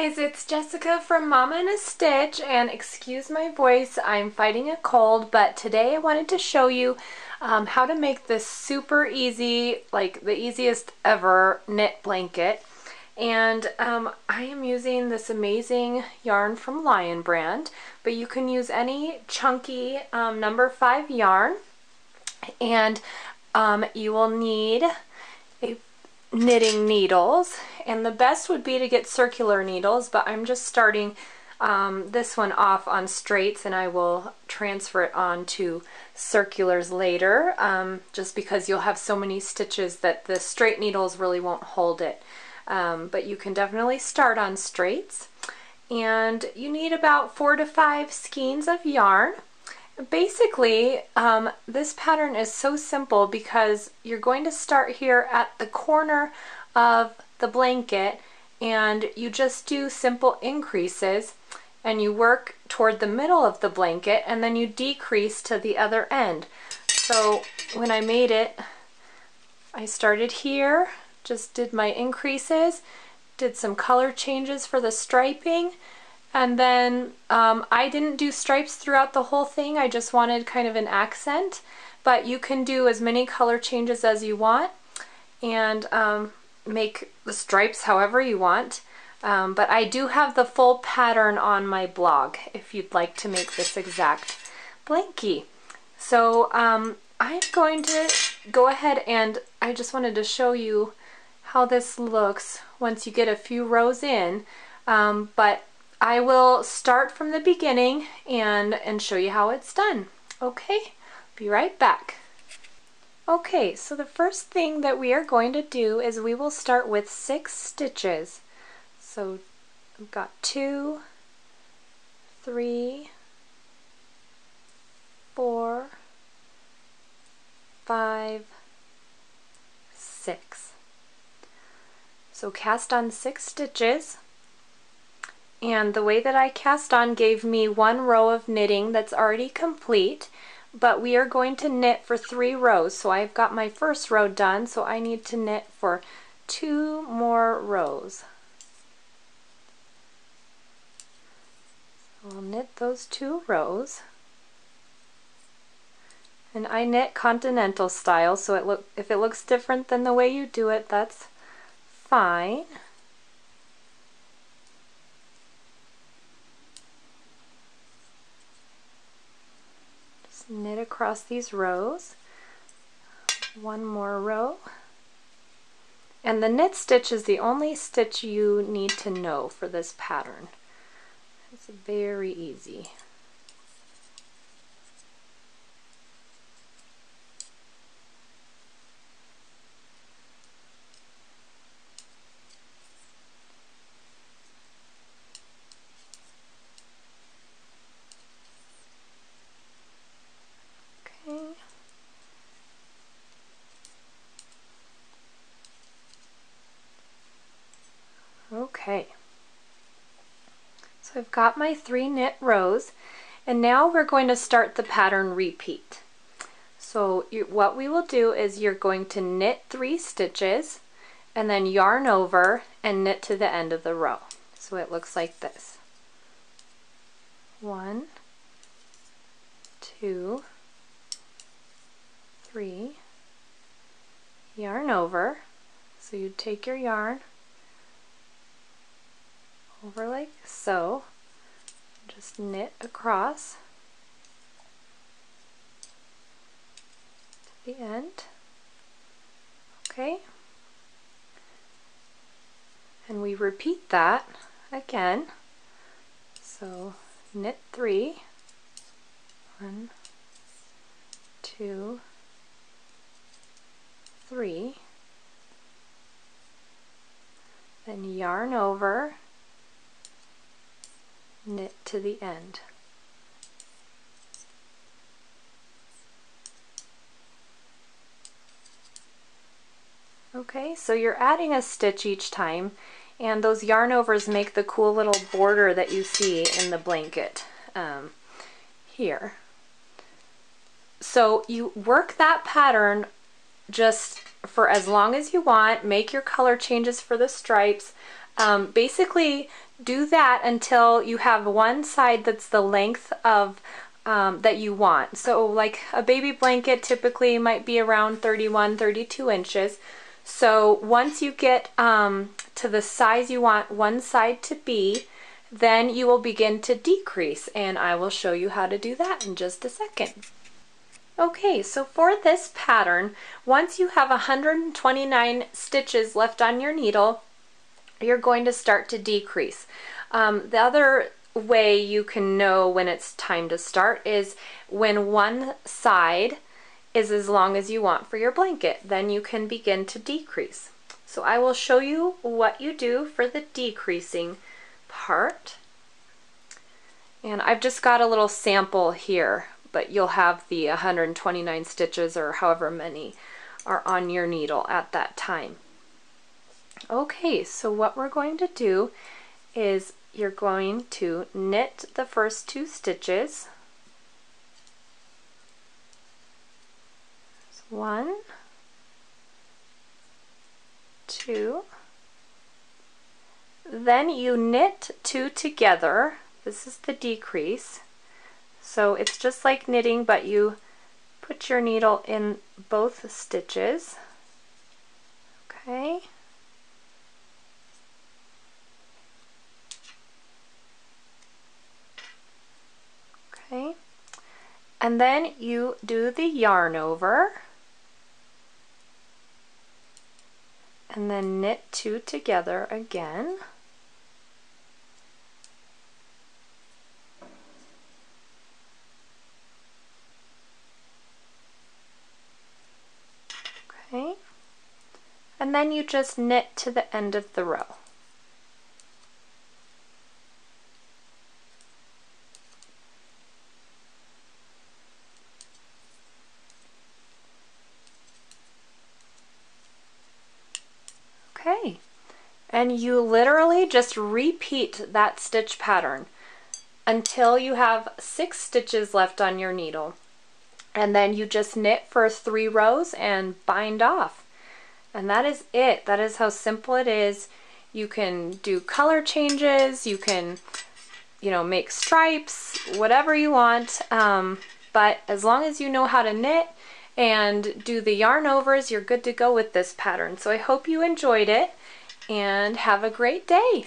guys, it's Jessica from Mama in a Stitch, and excuse my voice, I'm fighting a cold, but today I wanted to show you how to make this super easy, like the easiest ever knit blanket. And I am using this amazing yarn from Lion Brand, but you can use any chunky number 5 yarn, and you will need knitting needles, and the best would be to get circular needles, but I'm just starting this one off on straights, and I will transfer it on to circulars later, just because you'll have so many stitches that the straight needles really won't hold it. But you can definitely start on straights, and you need about 4 to 5 skeins of yarn. Basically, this pattern is so simple because you're going to start here at the corner of the blanket, and you just do simple increases, and you work toward the middle of the blanket, and then you decrease to the other end. So when I made it, I started here, just did my increases, did some color changes for the striping, and then I didn't do stripes throughout the whole thing. I just wanted kind of an accent, but you can do as many color changes as you want and make the stripes however you want. But I do have the full pattern on my blog if you'd like to make this exact blankie. So I'm going to go ahead, and I just wanted to show you how this looks once you get a few rows in, but I will start from the beginning and show you how it's done. Okay, be right back. Okay, so the first thing that we are going to do is we will start with 6 stitches. So I've got 2, 3, 4, 5, 6. So cast on 6 stitches. And the way that I cast on gave me 1 row of knitting that's already complete, but we are going to knit for 3 rows. So I've got my first row done, so I need to knit for 2 more rows. So I'll knit those 2 rows. And I knit continental style, so if it looks different than the way you do it, that's fine. Knit across these rows, 1 more row, and the knit stitch is the only stitch you need to know for this pattern. It's very easy. Okay, so I've got my 3 knit rows, and now we're going to start the pattern repeat. So what we will do is you're going to knit 3 stitches and then yarn over and knit to the end of the row. So it looks like this. 1, 2, 3, yarn over. So you take your yarn over like so, just knit across to the end. Okay, and we repeat that again. So knit 3, 1, 2, 3, then yarn over, knit to the end. Okay, so you're adding a stitch each time, and those yarn overs make the cool little border that you see in the blanket here. So you work that pattern just for as long as you want, make your color changes for the stripes. Basically, do that until you have one side that's the length of that you want. So like a baby blanket typically might be around 31, 32 inches. So once you get to the size you want one side to be, then you will begin to decrease, and I will show you how to do that in just a second. Okay, so for this pattern, once you have 129 stitches left on your needle, you're going to start to decrease. The other way you can know when it's time to start is when one side is as long as you want for your blanket. Then you can begin to decrease. So I will show you what you do for the decreasing part. And I've just got a little sample here, but you'll have the 129 stitches or however many are on your needle at that time. Okay, so what we're going to do is you're going to knit the first 2 stitches. 1, 2, then you knit 2 together. This is the decrease. So it's just like knitting, but you put your needle in both stitches. Okay. Okay. And then you do the yarn over. And then knit 2 together again. Okay. And then you just knit to the end of the row. Okay, and you literally just repeat that stitch pattern until you have 6 stitches left on your needle, and then you just knit for 3 rows and bind off, and that is it. That is how simple it is. You can do color changes, you can, you know, make stripes, whatever you want, but as long as you know how to knit and do the yarn overs, you're good to go with this pattern. So I hope you enjoyed it, and have a great day.